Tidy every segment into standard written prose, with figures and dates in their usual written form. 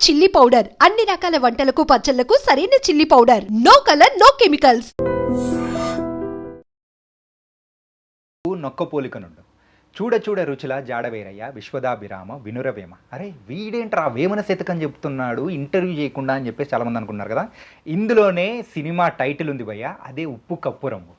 Chilli powder అన్ని రకాల వంటలకు పచ్చళ్లకు సరైన chilli powder. No colour no chemicals. నొక్క పోలికనుండు చూడ చూడ రుచుల జాడవేరయ్య విశ్వదాభిరామ వినురవేమ. అరే వీడేంట్రా వేమన శతకం చెప్తున్నాడు ఇంటర్వ్యూ చేయకుండా అని చెప్పేసి చాలామంది అనుకున్నారు కదా. ఇందులోనే సినిమా టైటిల్ ఉంది భయ్య, అదే ఉప్పు కప్పు రంగు.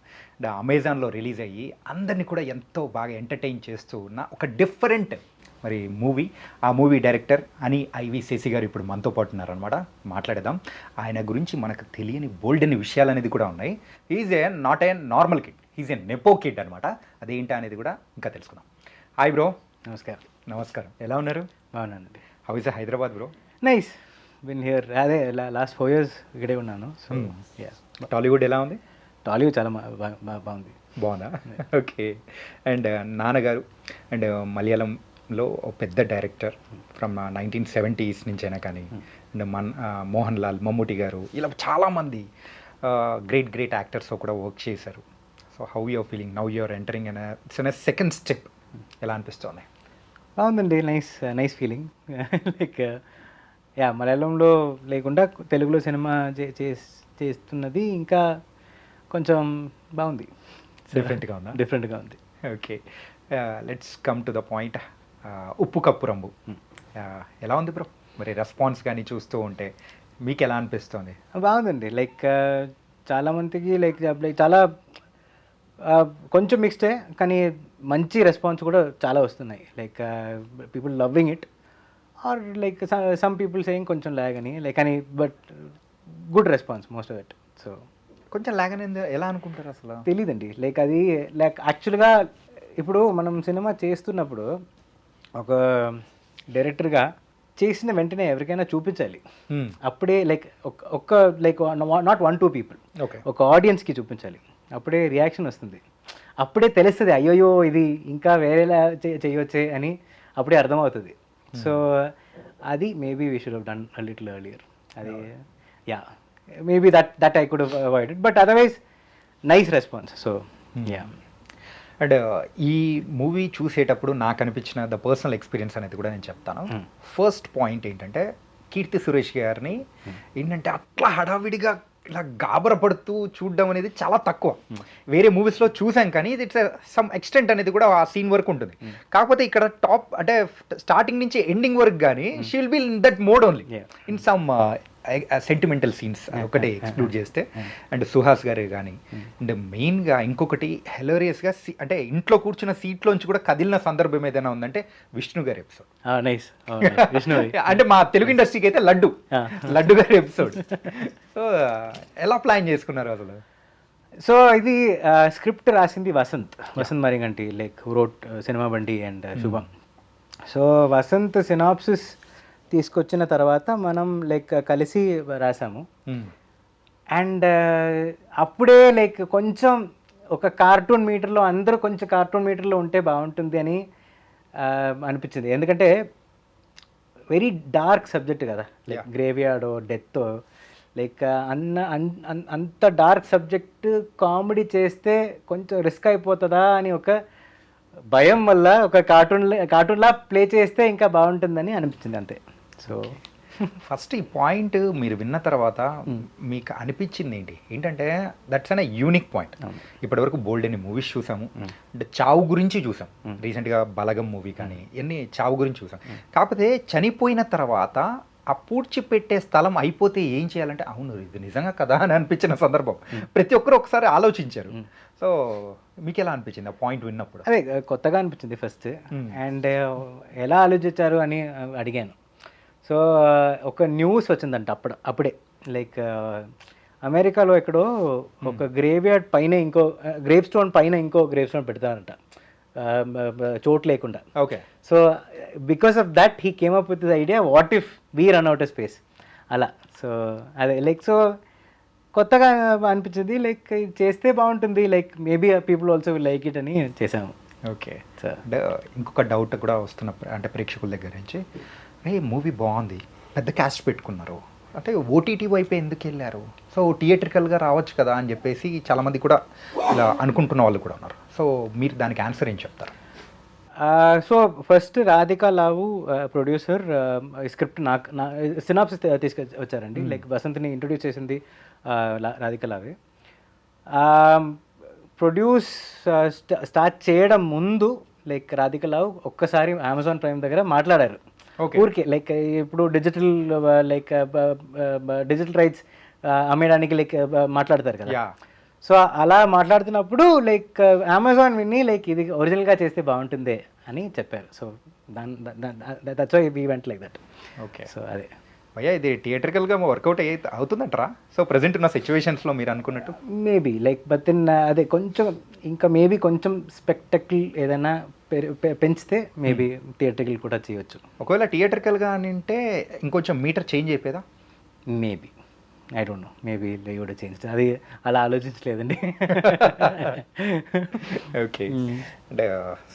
అమెజాన్లో రిలీజ్ అయ్యి అందరినీ కూడా ఎంతో బాగా ఎంటర్టైన్ చేస్తూ ఉన్న ఒక డిఫరెంట్ మరి మూవీ. ఆ మూవీ డైరెక్టర్ అని ఐవి శశి గారు ఇప్పుడు మనతో పాటు ఉన్నారనమాట. మాట్లాడేద్దాం. ఆయన గురించి మనకు తెలియని బోల్డ్ అని విషయాలు అనేది కూడా ఉన్నాయి. Is a not a normal kid, is a nepo kid అనమాట. అదేంటి అనేది కూడా ఇంకా తెలుసుకుందాం. Hi bro. నమస్కారం. నమస్కారం, ఎలా ఉన్నారు? బాగున్నానండి. How is Hyderabad bro? Nice, been here. అదే లాస్ట్ 4 years ఇక్కడే ఉన్నాను. సో టాలీవుడ్ ఎలా ఉంది? టాలీవుడ్ చాలా బాగుంది. బాగుందా? ఓకే. అండ్ నాన్నగారు అండ్ మలయాళంలో పెద్ద డైరెక్టర్ ఫ్రమ్ 1970s నుంచైనా కానీ, అండ్ మోహన్ లాల్, మమ్ముటి గారు, ఇలా చాలామంది గ్రేట్ యాక్టర్స్తో కూడా వర్క్ చేశారు. So how your feeling now you're entering an it's an second step, ఎలా అనిపిస్తుంది? బాగుందండి. Nice feeling. లైక్ మలయాళంలో లేకుండా తెలుగులో సినిమా చేస్తున్నది ఇంకా కొంచెం బాగుంది. డిఫరెంట్గా ఉంది. Okay, let's come to the point. ఉప్పు కప్పు రంగు ఎలా ఉంది బ్రో? మరి రెస్పాన్స్ కానీ చూస్తూ ఉంటే మీకు ఎలా అనిపిస్తుంది? బాగుందండి. లైక్ చాలామందికి లైక్ చాలా కొంచెం మిక్స్డే, కానీ మంచి రెస్పాన్స్ కూడా చాలా వస్తున్నాయి. Like people loving it, or like some people saying కొంచెం ల్యాగ్ అని, లైక్ అని, but good response most of it. So కొంచెం ల్యాగ్ అనేది ఎలా అనుకుంటారు అసలు? తెలీదండి. లైక్ అది లైక్ యాక్చువల్గా ఇప్పుడు మనం సినిమా చేస్తున్నప్పుడు ఒక డైరెక్టర్గా చేసిన వెంటనే ఎవరికైనా చూపించాలి. అప్పుడే లైక్ ఒక్క లైక్ నాట్ 1-2 people, ఒక ఆడియన్స్కి చూపించాలి. అప్పుడే రియాక్షన్ వస్తుంది. అప్పుడే తెలుస్తుంది అయ్యోయో ఇది ఇంకా వేరేలా చేయవచ్చే అని అప్పుడే అర్థమవుతుంది. సో అది maybe we should have done a little earlier. అది maybe that I could avoid it, but otherwise nice response. So and ఈ మూవీ చూసేటప్పుడు నాకు అనిపించిన ద పర్సనల్ ఎక్స్పీరియన్స్ అనేది కూడా నేను చెప్తాను. ఫస్ట్ పాయింట్ ఏంటంటే, కీర్తి సురేష్ గారిని ఏంటంటే అట్లా హడావిడిగా ఇలా గాబరపడుతూ చూడడం అనేది చాలా తక్కువ. వేరే మూవీస్లో చూసాం కానీ ఇట్స్ సమ్ ఎక్స్టెంట్ అనేది కూడా ఆ సీన్ వరకు ఉంటుంది. కాకపోతే ఇక్కడ టాప్ అంటే స్టార్టింగ్ నుంచి ఎండింగ్ వరకు కానీ she will be in that mode only, in some sentimental scenes ఒకటి ఎక్స్క్లూడ్ చేస్తే. అండ్ సుహాస్ గారే కానీ, అండ్ మెయిన్గా ఇంకొకటి హిలేరియస్గా అంటే ఇంట్లో కూర్చున్న సీట్లోంచి కూడా కదిలిన సందర్భం ఏదైనా ఉందంటే విష్ణు గారి ఎపిసోడ్. అంటే మా తెలుగు ఇండస్ట్రీకి అయితే లడ్డు గారి ఎపిసోడ్. సో ఎలా ప్లాన్ చేసుకున్నారు అసలు? సో ఇది స్క్రిప్ట్ రాసింది Vasant Mariganti, like wrote cinema బండి అండ్ శుభం. సో వసంత్ సినాప్సిస్ తీసుకొచ్చిన తర్వాత మనం లైక్ కలిసి రాసాము. అండ్ అప్పుడే లైక్ కొంచెం ఒక కార్టూన్ మీటర్లో అందరూ కొంచెం కార్టూన్ మీటర్లో ఉంటే బాగుంటుంది అని అనిపించింది. ఎందుకంటే వెరీ డార్క్ సబ్జెక్ట్ కదా, లైక్ గ్రేవ్యార్డో డెత్, లైక్ అంత డార్క్ సబ్జెక్ట్ కామెడీ చేస్తే కొంచెం రిస్క్ అయిపోతుందా అని ఒక భయం వల్ల ఒక కార్టూన్లా ప్లే చేస్తే ఇంకా బాగుంటుందని అనిపించింది అంతే. సో ఫస్ట్ ఈ పాయింట్ మీరు విన్న తర్వాత మీకు అనిపించింది ఏంటంటే దట్స్ అన్ యూనిక్ పాయింట్. ఇప్పటివరకు బోల్డ్ అని మూవీస్ చూసాము, అంటే చావు గురించి చూసాం. రీసెంట్గా బలగం మూవీ కానీ ఎన్ని చావు గురించి చూసాం. కాకపోతే చనిపోయిన తర్వాత ఆ పూడ్చిపెట్టే స్థలం అయిపోతే ఏం చేయాలంటే అవును ఇది నిజంగా కదా అని అనిపించిన సందర్భం ప్రతి ఒక్కరు ఒకసారి ఆలోచించారు. సో మీకు ఎలా అనిపించింది ఆ పాయింట్ విన్నప్పుడు? అదే కొత్తగా అనిపించింది ఫస్ట్. అండ్ ఎలా ఆలోచించారు అని అడిగాను. సో ఒక న్యూస్ వచ్చిందంట అప్పుడే లైక్ అమెరికాలో ఎక్కడో ఒక గ్రేవ్యార్డ్ పైన ఇంకో గ్రేవ్ స్టోన్ పైన ఇంకో గ్రేవ్ స్టోన్ పెడతారంట చోటు లేకుండా. Okay. So because of that he came up with this idea, what if we run out of space అలా. సో అదే లైక్ సో కొత్తగా అనిపించింది, లైక్ చేస్తే బాగుంటుంది, like maybe people also will like it అని చేసాము. ఓకే. అంటే ఇంకొక డౌట్ కూడా వస్తున్న అంటే ప్రేక్షకుల దగ్గర నుంచి, మూవీ బాగుంది, పెద్ద క్యాస్ట్ పెట్టుకున్నారు, అంటే ఓటీటీ వైపు ఎందుకు వెళ్ళారు, సో థియేట్రికల్గా రావచ్చు కదా అని చెప్పేసి చాలామంది కూడా ఇలా అనుకుంటున్న వాళ్ళు కూడా ఉన్నారు. సో మీరు దానికి ఆన్సర్ ఏం చెప్తారు? సో ఫస్ట్ రాధికా లావు ప్రొడ్యూసర్ స్క్రిప్ట్ నా సినాప్సిస్ తీసుకొచ్చారండి. లైక్ వసంత్ని ఇంట్రొడ్యూస్ చేసింది రాధికా లావే. ప్రొడ్యూస్ స్టార్ట్ చేయడం ముందు లైక్ రాధికా లావు ఒక్కసారి అమెజాన్ ప్రైమ్ దగ్గర మాట్లాడారు ఊరికే. లైక్ ఇప్పుడు డిజిటల్ రైట్స్ అమ్మేయడానికి లైక్ మాట్లాడతారు కదా. సో అలా మాట్లాడుతున్నప్పుడు లైక్ అమెజాన్ విని లైక్ ఇది ఒరిజినల్గా చేస్తే బాగుంటుంది అని చెప్పారు. So that's why we went like that. Okay. So అదే భయ్యా ఇది థియేటర్కల్గా వర్కౌట్ అవుతుందంటారా? సో ప్రజెంట్ ఉన్న సిచ్యువేషన్స్లో మీరు అనుకున్నట్టు మేబీ లైక్ బట్ అదే కొంచెం ఇంకా మేబీ కొంచెం స్పెక్టకిల్ ఏదైనా పెంచితే మేబీ థియేటర్కల్ కూడా చేయొచ్చు. ఒకవేళ థియేటర్కల్గా అని అంటే ఇంకొంచెం మీటర్ చేంజ్ అయిపోయేదా? Maybe I don't know, maybe కూడా చేంజ్. అది అలా ఆలోచించలేదండి. ఓకే. అంటే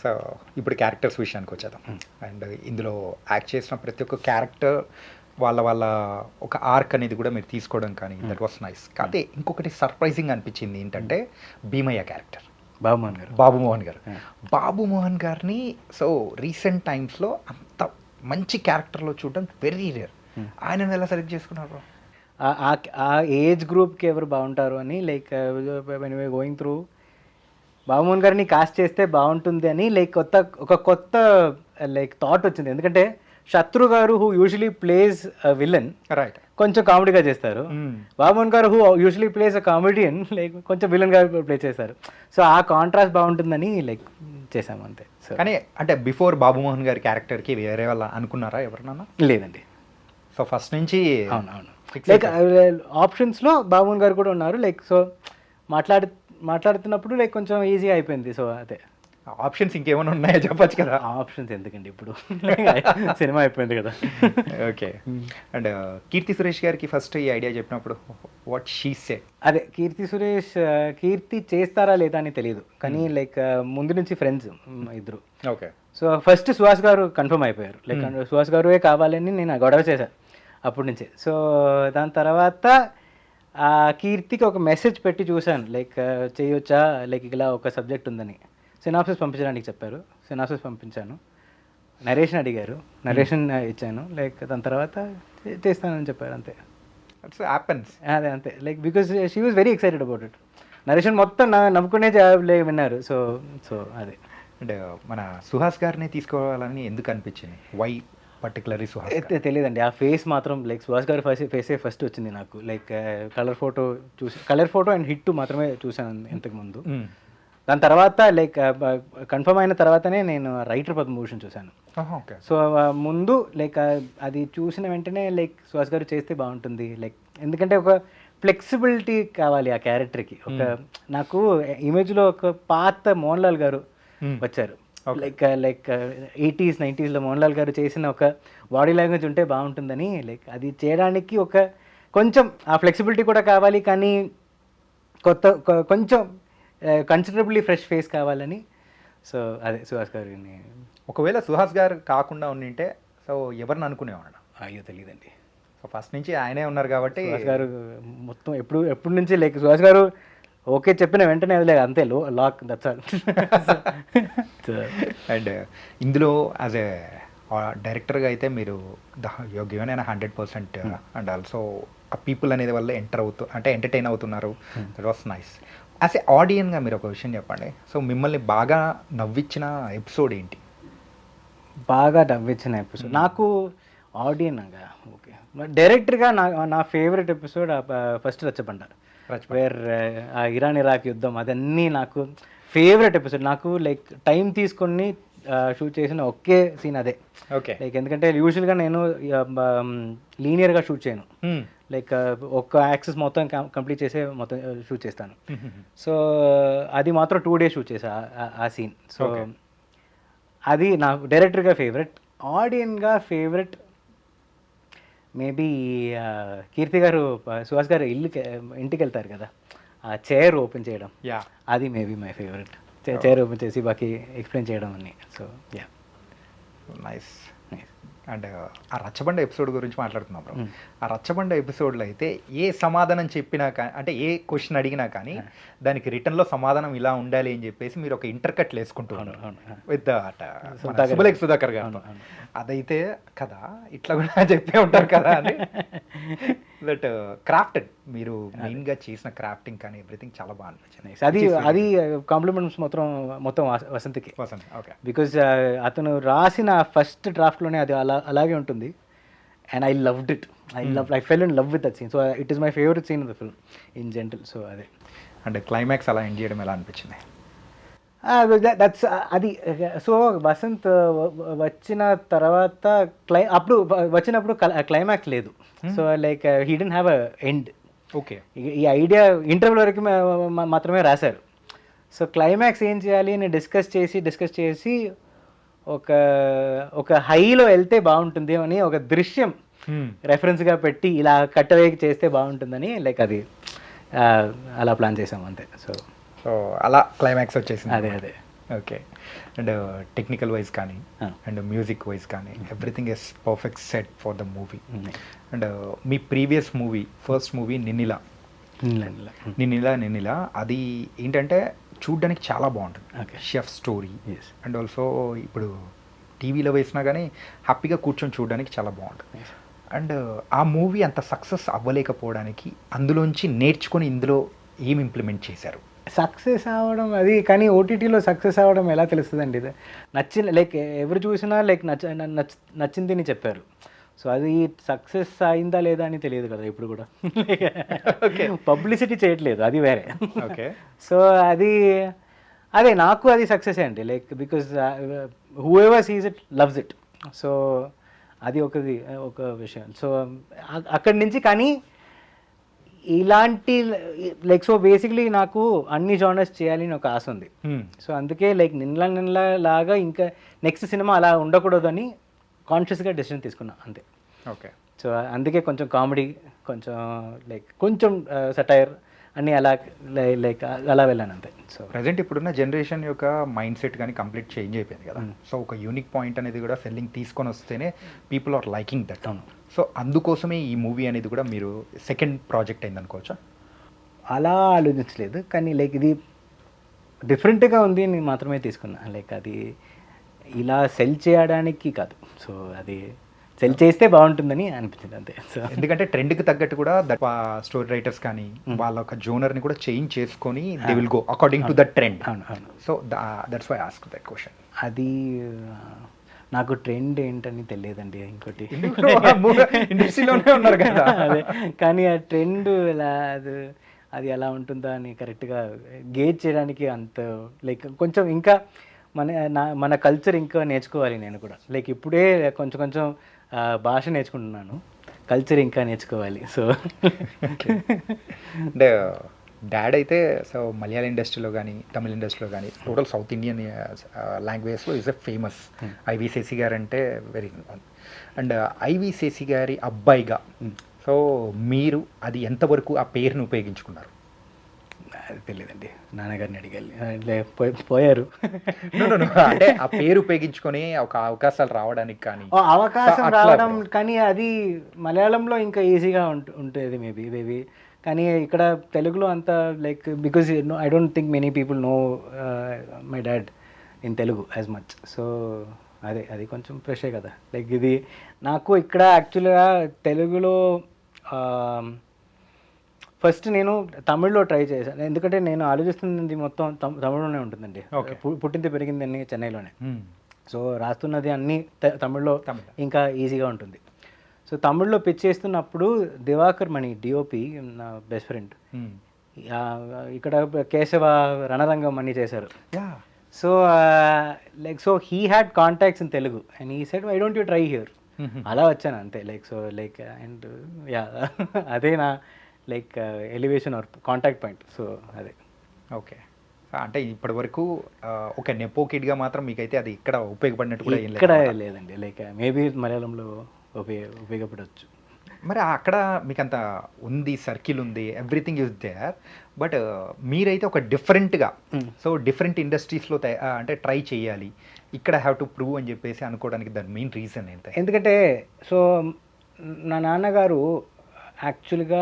సో ఇప్పుడు క్యారెక్టర్స్ విషయానికి వచ్చేద్దాం. అండ్ ఇందులో యాక్ట్ చేసిన ప్రతి ఒక్క క్యారెక్టర్ వాళ్ళ ఒక ఆర్క్ అనేది కూడా మీరు తీసుకోవడం కానీ దట్ వాస్ నైస్. కాకపోతే ఇంకొకటి సర్ప్రైజింగ్ అనిపించింది ఏంటంటే భీమయ్య క్యారెక్టర్ బాబుమోహన్ గారిని సో రీసెంట్ టైమ్స్లో అంత మంచి క్యారెక్టర్లో చూడడం వెరీ రేర్. ఆయనను ఎలా సెలెక్ట్ చేసుకున్నారు? ఆ ఏజ్ గ్రూప్కి ఎవరు బాగుంటారు అని like when we going through Babu Mohan గారిని కాస్ట్ చేస్తే బాగుంటుంది అని లైక్ కొత్త లైక్ థాట్ వచ్చింది. ఎందుకంటే శత్రు గారు who usually place villain right కొంచెం కామెడీగా చేస్తారు. బాబుమోహన్ గారు who usually place a comedian like కొంచెం విలన్ గారు ప్లే చేస్తారు. సో ఆ కాంట్రాస్ట్ బాగుంటుందని లైక్ చేసాము అంతే. సో కానీ అంటే బిఫోర్ బాబుమోహన్ గారి క్యారెక్టర్కి వేరే వాళ్ళ అనుకున్నారా ఎవరన్నా? లేదండి. సో ఫస్ట్ నుంచి అవునవును లైక్ ఆప్షన్స్లో బాబుమోహన్ గారు కూడా ఉన్నారు. లైక్ సో మాట్లాడుతున్నప్పుడు లైక్ కొంచెం ఈజీగా అయిపోయింది. సో అదే ఆప్షన్స్ ఇంకేమైనా ఉన్నాయో చెప్పచ్చు కదా. ఆప్షన్స్ ఎందుకండి, ఇప్పుడు సినిమా అయిపోయింది కదా. ఓకే. అండ్ కీర్తి సురేష్ గారికి ఫస్ట్ ఈ ఐడియా చెప్పినప్పుడు వాట్ షీ సెడ్? అదే కీర్తి చేస్తారా లేదా అని తెలియదు, కానీ లైక్ ముందు నుంచి ఫ్రెండ్స్ ఇద్దరు. ఓకే. సో ఫస్ట్ సుహాస్ గారు కన్ఫర్మ్ అయిపోయారు. లైక్ సుహాస్ గారు కావాలని నేను గొడవ చేశాను అప్పటి నుంచే. సో దాని తర్వాత కీర్తికి ఒక మెసేజ్ పెట్టి చూశాను లైక్ చేయొచ్చా, లైక్ ఇలా ఒక సబ్జెక్ట్ ఉందని. సినాప్సిస్ పంపించడానికి చెప్పారు, సినాప్సిస్ పంపించాను. నరేషన్ అడిగారు, నరేషన్ ఇచ్చాను. లైక్ దాని తర్వాత చేస్తానని చెప్పారు అంతే. అదే అంతే. Like because she was very excited about it. Narration మొత్తం నవ్వుకునే విన్నారు. సో అదే. అంటే మన సుహాస్ గారిని తీసుకోవాలని ఎందుకు అనిపించింది? Why particularly Suhas? తెలియదండి, ఆ ఫేస్ మాత్రం లైక్ సుహాస్ గారి ఫేసే ఫస్ట్ వచ్చింది నాకు. Like colour photo and hit మాత్రమే చూసాను ఇంతకుముందు. దాని తర్వాత లైక్ కన్ఫర్మ్ అయిన తర్వాతనే నేను రైటర్ పద్మభూషణ్ చూశాను. సో ముందు లైక్ అది చూసిన వెంటనే లైక్ సుహాస్ గారు చేస్తే బాగుంటుంది. లైక్ ఎందుకంటే ఒక ఫ్లెక్సిబిలిటీ కావాలి ఆ క్యారెక్టర్కి. ఒక నాకు ఇమేజ్లో ఒక పాత మోహన్ లాల్ గారు వచ్చారు. Like 80s 90s Mohan Lal గారు చేసిన ఒక బాడీ లాంగ్వేజ్ ఉంటే బాగుంటుందని. లైక్ అది చేయడానికి ఒక కొంచెం ఆ ఫ్లెక్సిబిలిటీ కూడా కావాలి, కానీ కొంచెం కన్సిడరబుల్లీ ఫ్రెష్ ఫేస్ కావాలని. సో అదే సుహాస్ గారిని. ఒకవేళ సుహాస్ గారు కాకుండా ఉండింటే సో ఎవరిని అనుకునేవాడు? అయ్యో తెలియదండి. సో ఫస్ట్ నుంచి ఆయనే ఉన్నారు కాబట్టి సుహాస్ గారు మొత్తం ఎప్పుడు నుంచి లైక్ సుహాస్ గారు ఓకే చెప్పిన వెంటనే అది లేదు అంతే లాక్, దట్స్ ఆల్. అండ్ ఇందులో యాజ్ ఏ డైరెక్టర్గా అయితే మీరు యువర్ గివెన్ 100%. అండ్ ఆల్సో ఆ పీపుల్ అనేది వల్ల ఎంటర్టైన్ అవుతున్నారు. That was nice. As a ఆడియన్గా మీరు ఒక విషయం చెప్పండి. సో మిమ్మల్ని బాగా నవ్వించిన ఎపిసోడ్ ఏంటి? బాగా నవ్వించిన ఎపిసోడ్ నాకు ఆడియన్గా ఓకే, డైరెక్టర్గా నా ఫేవరెట్ ఎపిసోడ్ ఫస్ట్ రచ్చబండ, వేర్ ఆ ఇరాన్ ఇరాక్ యుద్ధం. అదన్నీ నాకు ఫేవరెట్ ఎపిసోడ్. నాకు లైక్ టైం తీసుకొని షూట్ చేసిన ఒకే సీన్ అదే. ఓకే. లైక్ ఎందుకంటే యూజువల్గా నేను లీనియర్గా షూట్ చేయను. లైక్ ఒక్క యాక్సెస్ మొత్తం కంప్లీట్ చేసే మొత్తం షూట్ చేస్తాను. సో అది మాత్రం 2 days షూట్ చేసా ఆ సీన్. సో అది నా డైరెక్టర్గా ఫేవరెట్. ఆడియన్గా ఫేవరెట్ మేబీ కీర్తి గారు సుహాస్ గారు ఇంటికి వెళ్తారు కదా, ఆ చైర్ ఓపెన్ చేయడం, అది maybe my favourite. Chair open చేసి బాకీ ఎక్స్ప్లెయిన్ చేయడం అన్నీ. So yeah, nice. అండ్ ఆ రచ్చబండ ఎపిసోడ్ గురించి మాట్లాడుతున్నాం బ్రో. ఆ రచ్చబండ ఎపిసోడ్లో అయితే ఏ సమాధానం చెప్పినా కానీ, అంటే ఏ క్వశ్చన్ అడిగినా కానీ దానికి రిటర్న్లో సమాధానం ఇలా ఉండాలి అని చెప్పేసి మీరు ఒక ఇంటర్కట్లు వేసుకుంటూ విత్ సుబలేఖ్ సుధాకర్ గారు. అదైతే కదా ఇట్లా కూడా చెప్పే ఉంటారు కదా అని. బట్ క్రాఫ్టెడ్ మీరు మెయిన్గా చేసిన క్రాఫ్టింగ్ కానీ ఎవ్రీథింగ్ చాలా బాగా అనిపించింది. అది కాంప్లిమెంట్స్ మొత్తం వసంత్కి. ఓకే. బికాజ్ అతను రాసిన ఫస్ట్ డ్రాఫ్ట్లోనే అది అలాగే ఉంటుంది. And I fell in love with that scene. So it is my favourite scene in the film in general. So అదే. అంటే క్లైమాక్స్ అలా ఎండ్ చేయడం ఎలా అనిపించింది? దట్స్ అది. సో వసంత్ వచ్చిన తర్వాత అప్పుడు వచ్చినప్పుడు క్లైమాక్స్ లేదు. So like he didn't have a end. Okay. ఈ ఐడియా ఇంటర్వ్యూ వరకు మాత్రమే రాశారు. సో క్లైమాక్స్ ఏం చేయాలి అని డిస్కస్ చేసి ఒక హైలో వెళ్తే బాగుంటుంది అని ఒక దృశ్యం రెఫరెన్స్గా పెట్టి ఇలా కట్టవేకి చేస్తే బాగుంటుందని లైక్ అది అలా ప్లాన్ చేసాం అంతే. సో అలా క్లైమాక్స్ వచ్చేసింది. అదే. ఓకే. అండ్ టెక్నికల్ వైజ్ కానీ అండ్ మ్యూజిక్ వైజ్ కానీ everything is perfect set for the movie. And మీ previous movie first movie Ninnila అది ఏంటంటే చూడ్డానికి చాలా బాగుంటుంది. షెఫ్ స్టోరీ అండ్ ఆల్సో ఇప్పుడు టీవీలో వేసినా కానీ హ్యాపీగా కూర్చొని చూడడానికి చాలా బాగుంటుంది. అండ్ ఆ మూవీ అంత సక్సెస్ అవ్వలేకపోవడానికి అందులోంచి నేర్చుకొని ఇందులో ఏం ఇంప్లిమెంట్ చేశారు? సక్సెస్ అవ్వడం అది, కానీ ఓటీటీలో సక్సెస్ అవ్వడం ఎలా తెలుస్తుందండి? ఇది నచ్చిన లైక్ ఎవరు చూసినా లైక్ నచ్చింది అని చెప్పారు. సో అది సక్సెస్ అయిందా లేదా అని తెలియదు కదా ఇప్పుడు కూడా. పబ్లిసిటీ చేయట్లేదు, అది వేరే. ఓకే. సో అదే నాకు అది సక్సెస్ అండి. Like because who ever seize it loves it. So అది ఒక విషయం. సో అక్కడి నుంచి కానీ ఇలాంటి లైక్ సో బేసిక్లీ నాకు అన్ని జానర్స్ చేయాలి అని ఒక ఆశ ఉంది. సో అందుకే లైక్ నిన్న లాగా ఇంకా నెక్స్ట్ సినిమా అలా ఉండకూడదని కాన్షియస్గా డెసిషన్ తీసుకున్నా అంతే. ఓకే. సో అందుకే కొంచెం కామెడీ, కొంచెం సటైర్ అన్నీ అలా వెళ్ళాను అంతే. సో ప్రజెంట్ ఇప్పుడున్న జనరేషన్ యొక్క మైండ్ సెట్ కానీ కంప్లీట్ చేంజ్ అయిపోయింది కదా. సో ఒక యూనిక్ పాయింట్ అనేది కూడా సెల్లింగ్ తీసుకొని వస్తేనే people are liking that. So అందుకోసమే ఈ మూవీ అనేది కూడా మీరు సెకండ్ ప్రాజెక్ట్ అయింది అనుకోవచ్చా? అలా ఆలోచించలేదు, కానీ లైక్ ఇది డిఫరెంట్గా ఉంది అని మాత్రమే తీసుకున్నా. లైక్ అది ఇలా సెల్ చేయడానికి కాదు. సో అది సెల్ చేస్తే బాగుంటుందని అనిపించింది అంతే. సో ఎందుకంటే ట్రెండ్కి తగ్గట్టు కూడా స్టోరీ రైటర్స్ కానీ వాళ్ళ ఒక జోనర్ని కూడా చేంజ్ చేసుకొని they will go according to the trend. So that's why ask that question. అది నాకు ట్రెండ్ ఏంటని తెలియదండి. ఇంకోటి ఇండస్ట్రీలోనే ఉన్నారు కదా. అదే, కానీ ఆ ట్రెండ్ అది ఎలా ఉంటుందా అని కరెక్ట్గా గేజ్ చేయడానికి అంత లైక్ కొంచెం ఇంకా మన కల్చర్ ఇంకా నేర్చుకోవాలి నేను కూడా. లైక్ ఇప్పుడే కొంచెం భాష నేర్చుకుంటున్నాను, కల్చర్ ఇంకా నేర్చుకోవాలి. సో అంటే డాడ్ అయితే సో మలయాళ ఇండస్ట్రీలో కానీ తమిళ ఇండస్ట్రీలో కానీ టోటల్ సౌత్ ఇండియన్ లాంగ్వేజ్లో is a famous. IV Sesh గారు అంటే వెరీ అండ్ ఐవి శేషి గారి అబ్బాయిగా సో మీరు అది ఎంతవరకు ఆ పేరుని ఉపయోగించుకున్నారు? అది తెలియదండి, నాన్నగారిని అడిగాలి, పోయారు. అంటే ఆ పేరు ఉపయోగించుకొని ఒక అవకాశాలు రావడానికి కానీ అవకాశం రావడం కానీ అది మలయాళంలో ఇంకా ఈజీగా ఉంటుంది మేబీ. కానీ ఇక్కడ తెలుగులో అంత like because I don't think many people know my dad in Telugu as much. So అది కొంచెం ఫ్రెషే కదా. లైక్ ఇది నాకు ఇక్కడ యాక్చువల్గా తెలుగులో ఫస్ట్ నేను తమిళ్లో ట్రై చేశాను. ఎందుకంటే నేను ఆలోచిస్తున్నది మొత్తం తమిళ్లోనే ఉంటుందండి. పుట్టింది పెరిగింది అన్ని చెన్నైలోనే. సో రాస్తున్నది అన్నీ తమిళ్లో ఇంకా ఈజీగా ఉంటుంది. సో తమిళ్లో పిచ్ చేస్తున్నప్పుడు దివాకర్ మణి డిఓపి నా బెస్ట్ ఫ్రెండ్ ఇక్కడ కేశవ రణరంగం అన్నీ చేశారు. So so he had contacts in Telugu and he said why don't you try here. అలా వచ్చాను అంతే. అండ్ అదే నా elevation or contact point. So అదే. ఓకే. అంటే ఇప్పటి వరకు ఒక నెపో కిడ్గా మాత్రం మీకైతే అది ఇక్కడ ఉపయోగపడినట్టు కూడా ఇక్కడ లేదండి. మేబీ మలయాళంలో ఉపయోగపడవచ్చు. మరి అక్కడ మీకు అంత ఉంది, సర్కిల్ ఉంది, ఎవ్రీథింగ్ ఈజ్ దేర్, బట్ మీరైతే ఒక డిఫరెంట్గా సో డిఫరెంట్ ఇండస్ట్రీస్లో అంటే ట్రై చేయాలి, ఇక్కడ హ్యావ్ టు ప్రూవ్ అని చెప్పేసి అనుకోవడానికి దాని మెయిన్ రీజన్ ఏంటి? ఎందుకంటే సో నా నాన్నగారు యాక్చువల్గా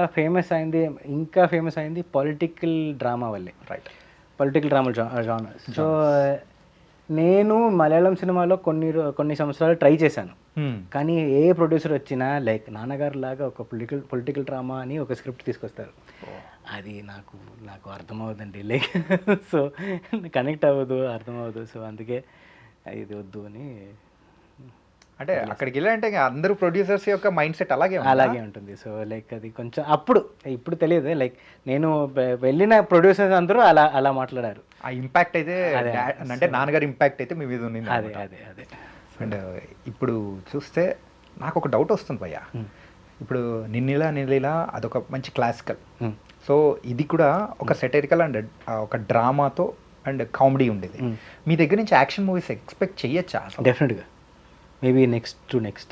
ఇంకా ఫేమస్ అయింది పొలిటికల్ డ్రామా వల్లే. Right. Political drama genres. So నేను మలయాళం సినిమాలో కొన్ని సంవత్సరాలు ట్రై చేశాను, కానీ ఏ ప్రొడ్యూసర్ వచ్చినా లైక్ నాన్నగారు లాగా ఒక పొలిటికల్ డ్రామా అని ఒక స్క్రిప్ట్ తీసుకొస్తారు. అది నాకు అర్థమవుతుందండి, లైక్ సో కనెక్ట్ అవ్వదు, అర్థమవుదు. సో అందుకే ఇది వద్దు అని. అంటే అక్కడికి వెళ్ళాలంటే అందరూ ప్రొడ్యూసర్స్ యొక్క మైండ్ సెట్ అలాగే ఉంటుంది. సో లైక్ అది కొంచెం ఇప్పుడు తెలియదు, లైక్ నేను వెళ్ళిన ప్రొడ్యూసర్స్ అందరూ అలా మాట్లాడారు. ఆ ఇంపాక్ట్ అయితే అంటే నాన్నగారి ఇంపాక్ట్ అయితే మీ మీద ఉంది. అదే అండ్ ఇప్పుడు చూస్తే నాకు ఒక డౌట్ వస్తుంది భయ్య. ఇప్పుడు నిన్నిలా అదొక మంచి క్లాసికల్, సో ఇది కూడా ఒక సెటరికల్ అండ్ ఒక డ్రామాతో అండ్ కామెడీ ఉండేది. మీ దగ్గర నుంచి యాక్షన్ మూవీస్ ఎక్స్పెక్ట్ చేయొచ్చా? డెఫినెట్గా. Maybe next to next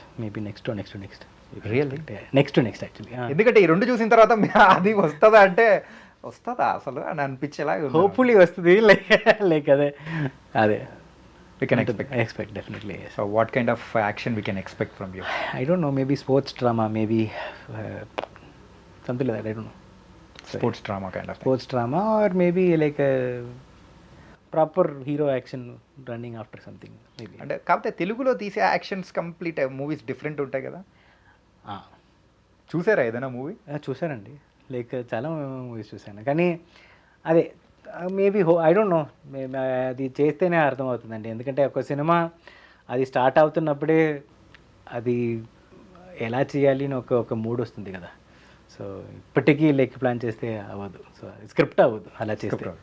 really next actually. ఎందుకంటే ఈ రెండు చూసిన తర్వాత అది వస్తుందా అసలు అని అనిపించేలా హోప్ఫుల్లీ వస్తుంది. లైక్ అదే we can expect definitely. Yes. So what kind of action we can expect from you? I don't know, maybe sports drama, maybe something like that. I don't know. Sports drama kind of thing. Sports drama, or maybe like a proper hero action running after something maybe. అంటే కాకపోతే తెలుగులో తీసే actions complete movies different ఉంటాయి కదా. చూసారా ఏదైనా movie? చూసానండి, like చాలా మూవీస్ చూసాను, కానీ అదే మేబీ ఐ డోంట్ నో, అది చేస్తేనే అర్థమవుతుందండి. ఎందుకంటే ఒక సినిమా అది స్టార్ట్ అవుతున్నప్పుడే అది ఎలా చేయాలి అని ఒక మూడ్ వస్తుంది కదా. సో ఇప్పటికీ లైక్ ప్లాన్ చేస్తే అవ్వదు, సో స్క్రిప్ట్ అవ్వదు అలా చేస్తే.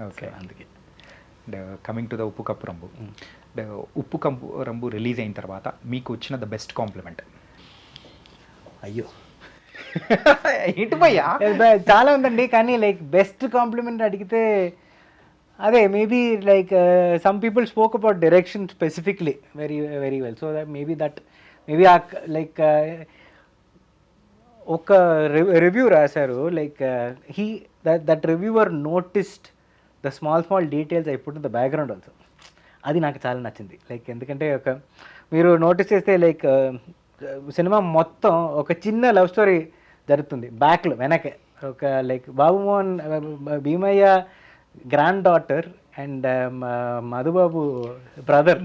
ఓకే, అందుకే. కమింగ్ టు ద ఉప్పు కప్పు రంబు. ఉప్పు కప్పు రంబు రిలీజ్ అయిన తర్వాత మీకు వచ్చిన ద బెస్ట్ కాంప్లిమెంట్? అయ్యో ఏంటి భయ్యా, చాలా ఉందండి, కానీ లైక్ బెస్ట్ కాంప్లిమెంట్ అడిగితే అదే maybe like some people spoke about direction specifically very very well. So maybe like ఒక రివ్యూ రాశారు, like that reviewer noticed the small details I put in the background also. అది నాకు చాలా నచ్చింది. Like ఎందుకంటే మీరు నోటీస్ చేస్తే లైక్ సినిమా మొత్తం ఒక చిన్న లవ్ స్టోరీ జరుగుతుంది బ్యాక్లో, వెనకే ఒక like Babu Mohan Bheemaiah grand daughter and Madhubabu brother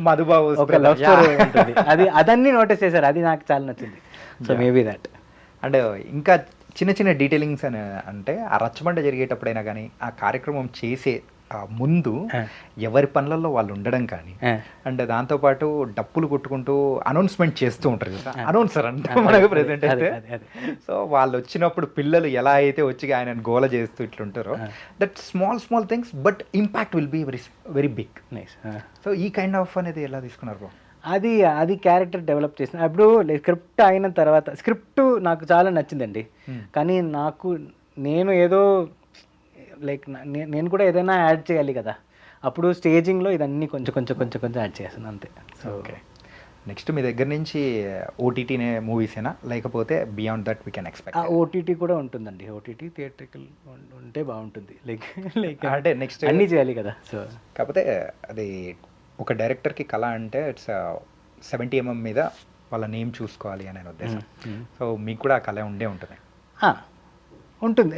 ఒక లవ్ స్టోరీ ఉంటుంది. అదన్నీ నోటీస్ చేశారు, అది నాకు చాలా నచ్చింది. So maybe that. అండ్ ఇంకా చిన్న చిన్న డీటెయిలింగ్స్ అని అంటే ఆ రచ్చబండ జరిగేటప్పుడైనా కానీ ఆ కార్యక్రమం చేసే ముందు ఎవరి పనులలో వాళ్ళు ఉండడం కానీ, అండ్ దాంతోపాటు డప్పులు కొట్టుకుంటూ అనౌన్స్మెంట్ చేస్తూ ఉంటారు కదా, అనౌన్సర్ అంటే మనకు ప్రెసెంట్ అయితే. సో వాళ్ళు వచ్చినప్పుడు పిల్లలు ఎలా అయితే వచ్చి ఆయన గోల చేస్తూ ఇట్లుంటారో, that small things but impact will be very big. So ఈ కైండ్ ఆఫ్ అనేది ఎలా తీసుకున్నారు బ్రో? అది క్యారెక్టర్ డెవలప్ చేసిన అప్పుడు స్క్రిప్ట్ అయిన తర్వాత, స్క్రిప్ట్ నాకు చాలా నచ్చిందండి, కానీ నేను ఏదో లైక్ నేను కూడా ఏదైనా యాడ్ చేయాలి కదా, అప్పుడు స్టేజింగ్లో ఇదన్నీ కొంచెం యాడ్ చేస్తాను అంతే. సో ఓకే, నెక్స్ట్ మీ దగ్గర నుంచి ఓటీటీనే మూవీసేనా లేకపోతే beyond that we can expect? OTT కూడా ఉంటుందండి, ఓటీటీ థియేట్రికల్ ఉంటే బాగుంటుంది. లైక్ అంటే నెక్స్ట్ అన్నీ చేయాలి కదా. సో కాకపోతే అది ఒక డైరెక్టర్కి కళ అంటే ఇట్స్ 70 mm మీద వాళ్ళ నేమ్ చూసుకోవాలి అని ఉద్దేశం. సో మీకు కూడా ఆ కళ ఉండే ఉంటుంది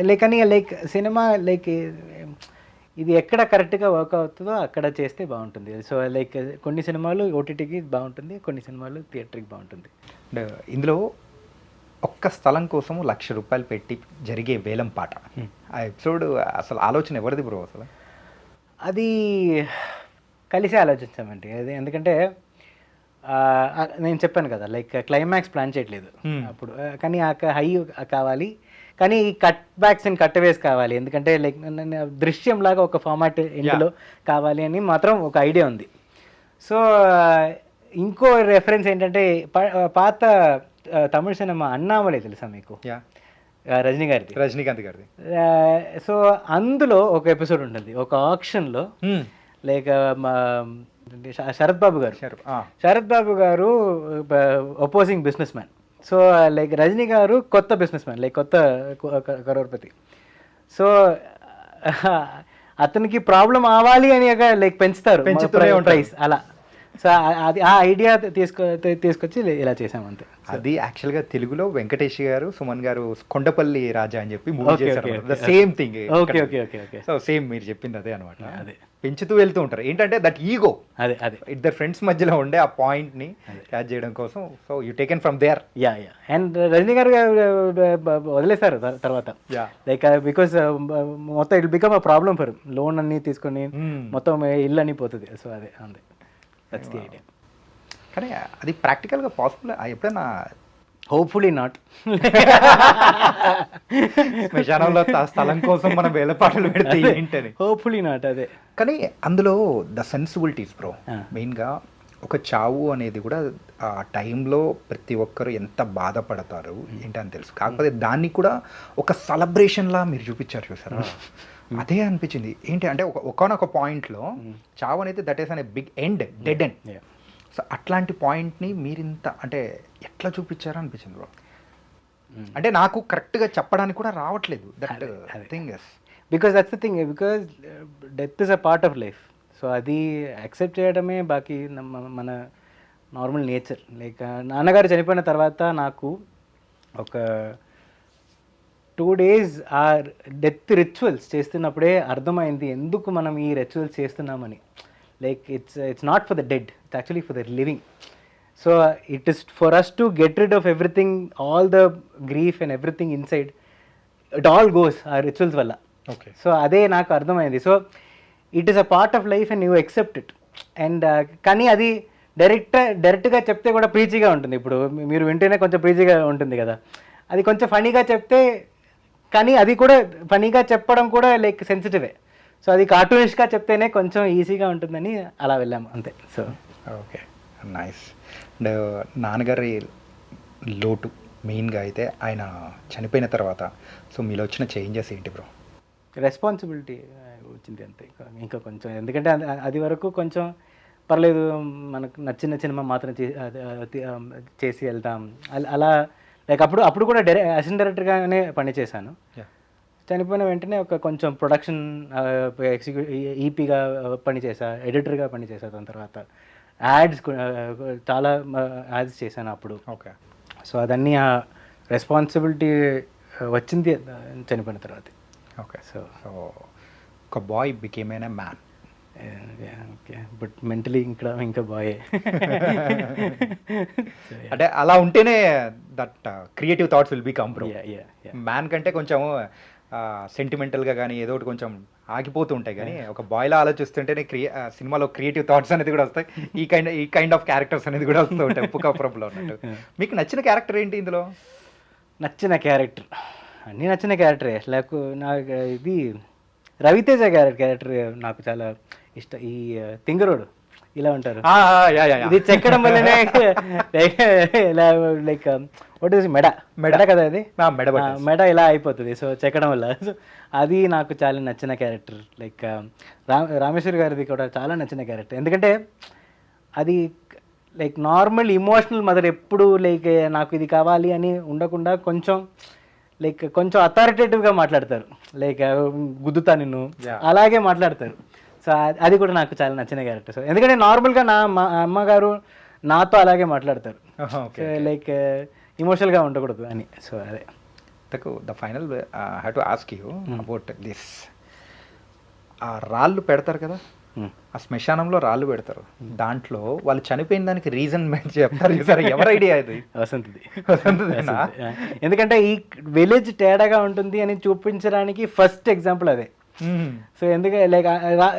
లైక్ అని లైక్ సినిమా లైక్ ఇది ఎక్కడ కరెక్ట్గా వర్క్ అవుతుందో అక్కడ చేస్తే బాగుంటుంది. సో లైక్ కొన్ని సినిమాలు ఓటీటీకి బాగుంటుంది, కొన్ని సినిమాలు థియేటర్కి బాగుంటుంది. అండ్ ఇందులో ఒక్క స్థలం కోసము ₹1,00,000 పెట్టి జరిగే వేలం పాట, ఆ ఎపిసోడ్ అసలు ఆలోచన ఎవరిది బ్రో? అసలు అది కలిసి ఆలోచించామండి. అది ఎందుకంటే నేను చెప్పాను కదా, లైక్ క్లైమాక్స్ ప్లాన్ చేయట్లేదు అప్పుడు, కానీ హై కావాలి, కానీ ఈ కట్ బ్యాక్స్ అండ్ కట్ వేస్ కావాలి, ఎందుకంటే లైక్ దృశ్యం లాగా ఒక ఫార్మాట్ ఇందులో కావాలి అని మాత్రం ఒక ఐడియా ఉంది. సో ఇంకో రెఫరెన్స్ ఏంటంటే పాత తమిళ సినిమా అన్నామలై తెలుసా మీకు? రజనీకాంత్ గారిది. సో అందులో ఒక ఎపిసోడ్ ఉంటుంది, ఒక ఆక్షన్లో లైక్ శరత్ బాబు గారు opposing businessman. So like Rajini గారు కొత్త బిజినెస్ మ్యాన్, లైక్ కొత్త కరోర్పతి. సో అతనికి ప్రాబ్లం అవ్వాలి అని లైక్ పెంచుతారు ప్రైస్ అలా. సో అది ఆ ఐడియా తీసుకొచ్చి ఇలా చేసాం అంతే. అది యాక్చువల్గా తెలుగులో వెంకటేష్ గారు, సుమన్ గారు కొండపల్లి రాజా అని చెప్పి మూవీ చేశారు. Same thing. Okay okay okay okay. So same మీరు చెప్పింది అదే అనమాట. అదే పెంచుతూ వెళ్తూ ఉంటారు. ఏంటంటే దట్ ఈగో, అదే అదే ఇద్దరు ఫ్రెండ్స్ మధ్యలో ఉండే ఆ పాయింట్ ని క్యాచ్ చేయడం కోసం. So you taken from there. Ya ya. And Rajini గారు వదిలేశారు తర్వాత, లైక్ బికాస్ మొత్తం it become a problem for loan అన్ని తీసుకొని మొత్తం ఇల్లు అని పోతుంది. సో అదే అంతే, దట్స్ ది ఐడియా. కానీ అది ప్రాక్టికల్గా పాసిబుల్ ఎప్పుడైనా? Hopefully not. శ్మశానంలో స్థలం కోసం మనం వేలపాటలు పెడితే ఏంటని. Hopefully not. అదే. కానీ అందులో ద సెన్సిబిలిటీస్ బ్రో, మెయిన్గా ఒక చావు అనేది కూడా ఆ టైంలో ప్రతి ఒక్కరు ఎంత బాధపడతారు ఏంటని తెలుసు. కాకపోతే దాన్ని కూడా ఒక సెలబ్రేషన్లా మీరు చూపించారు చూసారా, అదే అనిపించింది. ఏంటి అంటే ఒకనొక పాయింట్లో చావు అనేది that is an big end, dead end. So అట్లాంటి పాయింట్ని మీరు ఇంత అంటే ఎట్లా చూపించారో అనిపించింది బ్రో. అంటే నాకు కరెక్ట్గా చెప్పడానికి కూడా రావట్లేదు that thing is. Because that's the thing, because death is a part of life. So అది యాక్సెప్ట్ చేయడమే బాకీ మన నార్మల్ నేచర్. లైక్ నాన్నగారు చనిపోయిన తర్వాత నాకు ఒక 2 days ఆ డెత్ రిచువల్స్ చేస్తున్నప్పుడే అర్థమైంది ఎందుకు మనం ఈ రిచువల్స్ చేస్తున్నామని. Like it's not for the dead, it's actually for the living. So it is for us to get rid of everything, all the grief and everything inside, it all goes ఆ rituals వల్ల. Okay. So అదే నాకు అర్థమైంది. So it is a part of life and you accept it. And కానీ అది డైరెక్ట్గా చెప్తే కూడా ప్రీచీగా ఉంటుంది. ఇప్పుడు మీరు వింటేనే కొంచెం ప్రీచీగా ఉంటుంది కదా, అది కొంచెం ఫనీగా చెప్తే, కానీ అది కూడా ఫనీగా చెప్పడం కూడా లైక్ సెన్సిటివే. సో అది కార్టూనిష్గా చెప్తేనే కొంచెం ఈజీగా ఉంటుందని అలా వెళ్ళాము అంతే. So okay, nice. అండ్ నాన్నగారి లోటు మెయిన్గా అయితే ఆయన చనిపోయిన తర్వాత సో మీలో వచ్చిన చేంజెస్ ఏంటి బ్రో? రెస్పాన్సిబిలిటీ వచ్చింది అంతే. ఇంకా కొంచెం, ఎందుకంటే అది వరకు కొంచెం పర్లేదు, మనకు నచ్చిన సినిమా మాత్రం చేసి వెళ్తాం అలా. లైక్ అప్పుడు కూడా అసిస్టెంట్ డైరెక్టర్గానే పనిచేశాను. చనిపోయిన వెంటనే ఒక కొంచెం ప్రొడక్షన్ ఈపీగా పనిచేసా, ఎడిటర్గా పనిచేసా. దాని తర్వాత యాడ్స్ చాలా యాడ్స్ చేశాను అప్పుడు. ఓకే. సో అదన్నీ ఆ రెస్పాన్సిబిలిటీ వచ్చింది చనిపోయిన తర్వాత. ఓకే. సో ఒక boy became a man. Okay, but mentally ఇంకా బాయే. అంటే అలా ఉంటేనే that creative thoughts will be come bro. Man కంటే కొంచెం సెంటిమెంటల్గా కానీ ఏదో ఒకటి కొంచెం ఆగిపోతూ ఉంటాయి, కానీ ఒక బాయ్లా ఆలోచిస్తుంటేనే సినిమాలో క్రియేటివ్ థాట్స్ అనేది కూడా వస్తాయి. ఈ కైండ్ ఆఫ్ క్యారెక్టర్స్ అనేది కూడా వస్తూ ఉంటాయి ఉప్పుకాపురంలో ఉన్నట్టు. మీకు నచ్చిన క్యారెక్టర్ ఏంటి ఇందులో? నచ్చిన క్యారెక్టర్ అన్నీ నచ్చిన క్యారెక్టరే. నాకు ఇది రవితేజ క్యారెక్టర్ నాకు చాలా ఇష్టం. ఈ తింగరోడు ఇలా ఉంటారు, ఇది చెక్కడం వల్లనే లైక్ వాట్ ఈస్ మెడ కదా, అది మెడ ఇలా అయిపోతుంది. సో చెక్కడం వల్ల. సో అది నాకు చాలా నచ్చిన క్యారెక్టర్. లైక్ రామేశ్వర్ గారిది కూడా చాలా నచ్చిన క్యారెక్టర్. ఎందుకంటే అది లైక్ నార్మల్ ఇమోషనల్ మదర్, ఎప్పుడు లైక్ నాకు ఇది కావాలి అని ఉండకుండా కొంచెం లైక్ కొంచెం అథారిటేటివ్గా మాట్లాడతారు. లైక్ గుద్దుతా నిన్ను అలాగే మాట్లాడతారు. సో అది కూడా నాకు చాలా నచ్చిన క్యారెక్టర్. సో ఎందుకంటే నార్మల్గా మా అమ్మగారు నాతో అలాగే మాట్లాడతారు, లైక్ ఇమోషనల్గా ఉండకూడదు అని. సో అదే the final have to ask you about this. ఆ రాళ్ళు పెడతారు కదా, ఆ శ్మశానంలో రాళ్ళు పెడతారు, దాంట్లో వాళ్ళు చనిపోయిన దానికి రీజన్ చెప్తారు సార్, ఎవరి ఐడియా అది? వసంతది. ఎందుకంటే ఈ విలేజ్ తేడాగా ఉంటుంది అని చూపించడానికి ఫస్ట్ ఎగ్జాంపుల్ అదే. సో ఎందుకంటే లైక్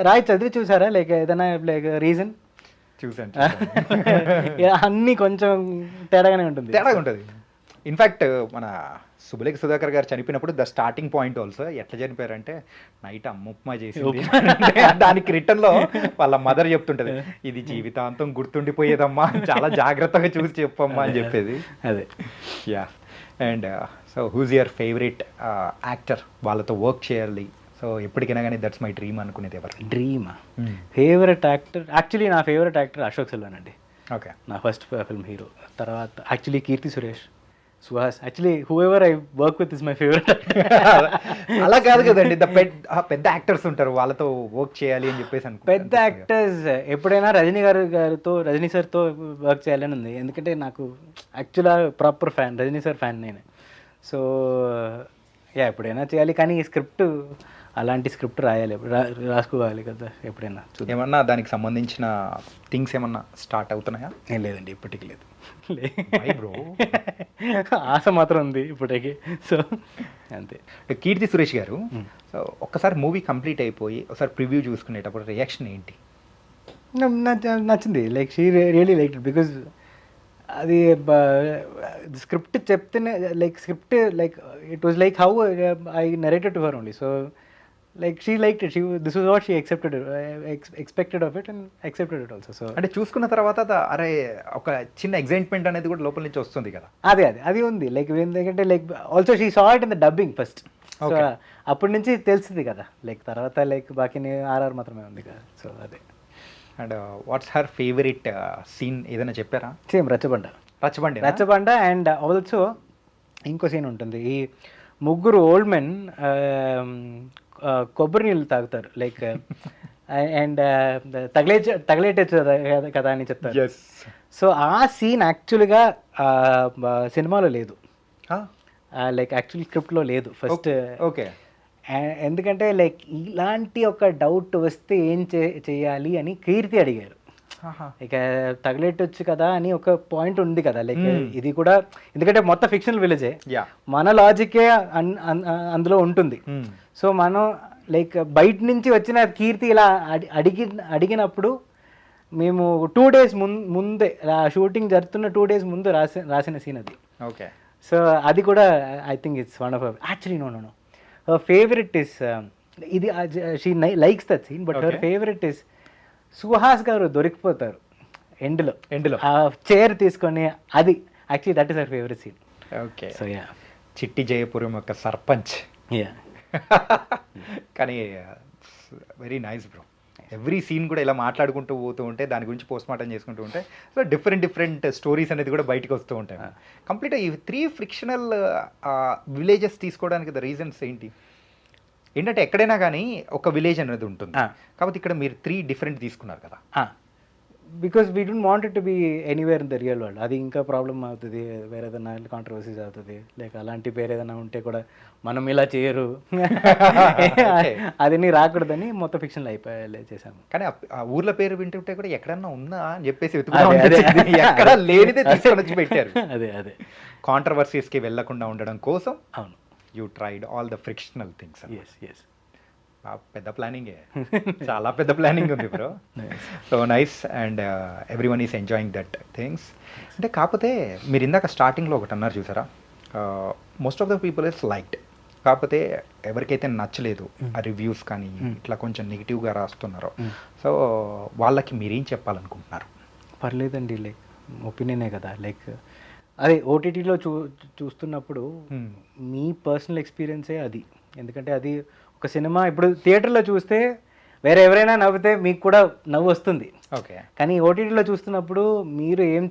రాయ్ చదివి చూసారా, లైక్ ఏదైనా లైక్ రీజన్? చూసాను. అన్నీ కొంచెం తేడాగానే ఉంటుంది. ఇన్ఫ్యాక్ట్ మన సుబ్బలేఖ సుధాకర్ గారు చనిపోయినప్పుడు ద స్టార్టింగ్ పాయింట్ ఆల్సో ఎట్లా చనిపోయారంటే నైట్ అమ్మ ఉప్మా చేసింది. దానికి రిటర్న్లో వాళ్ళ మదర్ చెప్తుంటది, ఇది జీవితాంతం గుర్తుండిపోయేదమ్మా, చాలా జాగ్రత్తగా చూసి చెప్పమ్మా అని చెప్పేది. అదే. Ya. And so who's your favourite actor, వాళ్ళతో వర్క్ చేయాలి, సో ఎప్పటికైనా కానీ దట్స్ మై డ్రీమ్ అనుకునేది ఎవరు? డ్రీమా? ఫేవరెట్ యాక్టర్ యాక్చువల్లీ నా ఫేవరెట్ యాక్టర్ అశోక్ సెల్వన్ అండి. ఓకే. నా ఫస్ట్ ఫిల్మ్ హీరో. తర్వాత actually Keerthy Suresh, Suhas actually whoever I work with is my favourite. అలా కాదు కదండి, పెద్ద యాక్టర్స్ ఉంటారు, వాళ్ళతో వర్క్ చేయాలి అని చెప్పేసి పెద్ద యాక్టర్స్ ఎప్పుడైనా రజనీ సార్తో వర్క్ చేయాలని ఉంది. ఎందుకంటే నాకు యాక్చువల్గా proper fan, Rajini sir fan నేను. సో యా ఎప్పుడైనా చేయాలి, కానీ ఈ స్క్రిప్ట్ అలాంటి స్క్రిప్ట్ రాయాలి, రాసుకోవాలి కదా ఎప్పుడైనా. ఏమన్నా దానికి సంబంధించిన థింగ్స్ ఏమన్నా స్టార్ట్ అవుతున్నాయా? ఏం లేదండి, ఇప్పటికీ లేదు. బ్రో ఆశ మాత్రం ఉంది ఇప్పటికీ. సో అంతే. కీర్తి సురేష్ గారు, సో ఒక్కసారి మూవీ కంప్లీట్ అయిపోయి ఒకసారి ప్రివ్యూ చూసుకునేటప్పుడు రియాక్షన్ ఏంటి? నచ్చింది, like she really like it because అది స్క్రిప్ట్ చెప్తేనే script it was like how I narrated to her only. So she like it, this was what she expected of it and accepted it also. So అంటే చూసుకున్న తర్వాత అరే ఒక చిన్న excitement అనేది కూడా లోపల నుంచి వస్తుంది కదా. అది ఉంది, ఎందుకంటే also she saw it in the dubbing first. So అప్పటి నుంచి తెలిసింది కదా, తర్వాత బాకీ ఆర్ఆర్ మాత్రమే ఉంది కదా. సో అదే. And what's her favourite scene ఏదైనా చెప్పారా? సేమ్ రచ్చబండ అండ్ ఆల్సో ఇంకో సీన్ ఉంటుంది. ఈ ముగ్గురు ఓల్డ్ మెన్ కొబ్బరి నీళ్ళు తాగుతారు, అండ్ తగలేటచ్చు కదా అని చెప్తారు. సో ఆ సీన్ యాక్చువల్గా సినిమాలో లేదు, యాక్చువల్ స్క్రిప్ట్లో లేదు ఫస్ట్. ఓకే. ఎందుకంటే ఇలాంటి ఒక డౌట్ వస్తే ఏం చేయాలి అని కీర్తి అడిగారు. తగలేటొచ్చు కదా అని ఒక పాయింట్ ఉంది కదా, ఇది కూడా ఎందుకంటే మొత్తం ఫిక్షనల్ విలేజే, మన లాజికే అందులో ఉంటుంది. సో మనం బయట నుంచి వచ్చిన కీర్తి ఇలా అడిగినప్పుడు మేము 2 days ముందే షూటింగ్ జరుగుతున్న 2 days ముందు రాసిన సీన్ అది. ఓకే. సో అది కూడా I think it's one of actually no her favorite is ఇది she likes that scene, but her favorite is Suhas గారు దొరికిపోతారు ఎండ్లో ఆ చైర్ తీసుకొని, అది actually that is her favourite scene. Okay. So ya, Chitti Jayapuram యొక్క సర్పంచ్. యా కానీ very nice bro. Every scene కూడా ఇలా మాట్లాడుకుంటూ పోతూ ఉంటే, దాని గురించి పోస్ట్ మార్టం చేసుకుంటూ ఉంటే, సో డిఫరెంట్ స్టోరీస్ అనేది కూడా బయటకు వస్తూ ఉంటాయి. కంప్లీట్గా ఈ 3 ఫ్రిక్షనల్ విలేజెస్ తీసుకోవడానికి ద రీజన్స్ ఏంటంటే ఎక్కడైనా కానీ ఒక విలేజ్ అనేది ఉంటుంది, కాబట్టి ఇక్కడ మీరు 3 డిఫరెంట్ తీసుకున్నారు కదా. Because we don't want it to be anywhere in the real world. అది ఇంకా ప్రాబ్లమ్ అవుతుంది, వేరే ఏదైనా కాంట్రవర్సీస్ అవుతుంది, అలాంటి పేరు ఏదైనా ఉంటే కూడా మనం ఇలా చేయరు అదన్నీ రాకూడదని మొత్తం ఫిక్షన్లో అయిపోయి చేశాము. కానీ ఆ ఊర్ల పేరు వింటుంటే కూడా ఎక్కడన్నా ఉందా అని చెప్పేసి ఎక్కడ లేనిదే తీసుకొని వచ్చి పెట్టారు. అదే కాంట్రవర్సీస్కి వెళ్లకుండా ఉండడం కోసం. అవును, you tried all the frictional things. Yes పెద్ద ప్లానింగే, చాలా పెద్ద ప్లానింగ్ ఉంది bro. So nice, and everyone is enjoying that things. అంటే కాకపోతే మీరు ఇందాక స్టార్టింగ్లో ఒకటి అన్నారు చూసారా, most of the people is liked, కాకపోతే ఎవరికైతే నచ్చలేదు ఆ రివ్యూస్ కానీ ఇట్లా కొంచెం నెగిటివ్గా రాస్తున్నారో, సో వాళ్ళకి మీరేం చెప్పాలనుకుంటున్నారు? పర్లేదండి, ఒపీనియనే కదా. అదే ఓటీటీలో చూస్తున్నప్పుడు మీ పర్సనల్ ఎక్స్పీరియన్సే అది. ఎందుకంటే అది ఒక సినిమా, ఇప్పుడు థియేటర్లో చూస్తే వేరే ఎవరైనా నవ్వితే మీకు కూడా నవ్వు వస్తుంది. ఓకే. కానీ ఓటీటీలో చూస్తున్నప్పుడు మీరు ఏం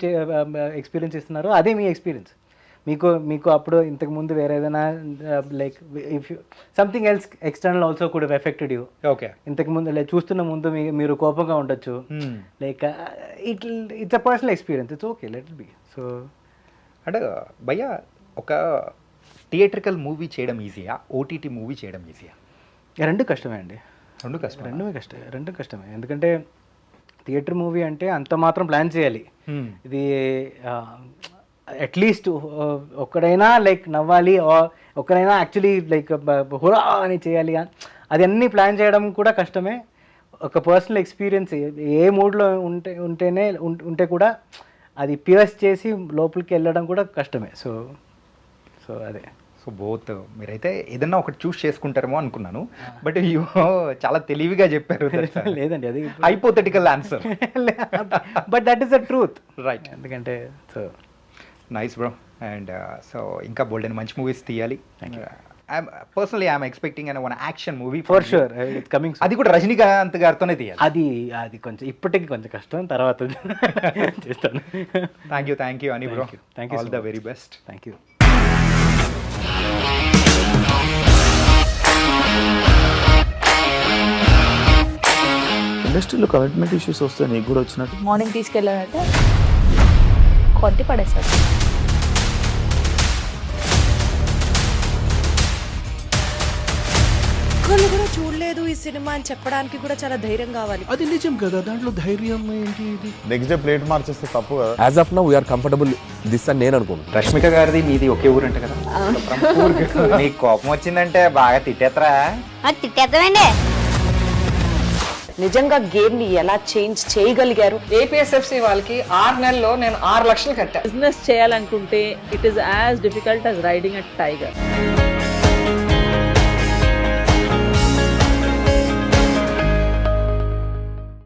ఎక్స్పీరియన్స్ ఇస్తున్నారో అదే మీ ఎక్స్పీరియన్స్. మీకు అప్పుడు ఇంతకుముందు వేరే ఏదైనా if something else external also could affected you. Okay. ఇంతకుముందు చూస్తున్న ముందు మీరు కోపంగా ఉండొచ్చు, it's a personal experience, it's okay, let it be. So అంటే భయ్యా, ఒక థియేట్రికల్ మూవీ చేయడం ఈజీయా, ఓటీటీ మూవీ చేయడం ఈజీయా? రెండు కష్టమే అండి. రెండు కష్టమే. ఎందుకంటే థియేటర్ మూవీ అంటే అంత మాత్రం ప్లాన్ చేయాలి. ఇది అట్లీస్ట్ ఒక్కడైనా నవ్వాలి, ఒక్కడైనా యాక్చువల్లీ హురా అని చేయాలి, అది అన్నీ ప్లాన్ చేయడం కూడా కష్టమే. ఒక పర్సనల్ ఎక్స్పీరియన్స్ ఏ మూడ్లో ఉంటే కూడా అది పియర్స్ చేసి లోపలికి వెళ్ళడం కూడా కష్టమే. సో అదే. సో బోత్ మీరైతే ఏదన్నా ఒకటి చూస్ చేసుకుంటారేమో అనుకున్నాను, బట్ చాలా తెలివిగా చెప్పారు. లేదండి, అది hypothetical answer, but that is the truth, right. ఎందుకంటే so nice bro. And so ఇంకా బోల్డ్ మంచి మూవీస్ తీయాలి. Personally I'm expecting one action movie for sure coming. అది కూడా రజనీకాంత్ గారితోనే తీయాలి. అది కొంచెం ఇప్పటికి కొంచెం కష్టం, తర్వాత చేస్తాను. థ్యాంక్ యూ అని bro. Thank you, all the very best. Thank you. ఇండస్ట్రీలో కమిట్మెంట్ ఇష్యూస్ వస్తే నీకు కూడా వచ్చినట్టు మార్నింగ్ తీసుకెళ్ళాడంటే కొట్టి పడేస్తాడు. ఒక్కళ్ళు కూడా చూడలేదు ఈ సినిమా అని చెప్పడానికి కూడా చాలా ధైర్యం కావాలి. అది నిజం కదా, దాంట్లో ధైర్యం ఏంటి? ఇది నెక్స్ట్ డే ప్లేట్ మార్చేస్తే తప్పు కదా. As of now we're comfortable this అని నేను అనుకుంటున్నాను. రష్మిక గారిది మీది ఒకే ఊరు అంట కదా? నీకు కోపం వచ్చిందంటే బాగా తిట్టేత్తరా? తిట్టేద్దామండి. నిజంగా గేమ్ ని ఎలా చేంజ్ చేయగలిగారు? ఏపీఎస్ఎఫ్సి వాళ్ళకి 6 నెలల్లో నేను 6 లక్షలు కట్టా. బిజినెస్ చేయాలనుకుంటే it is as difficult as riding a tiger.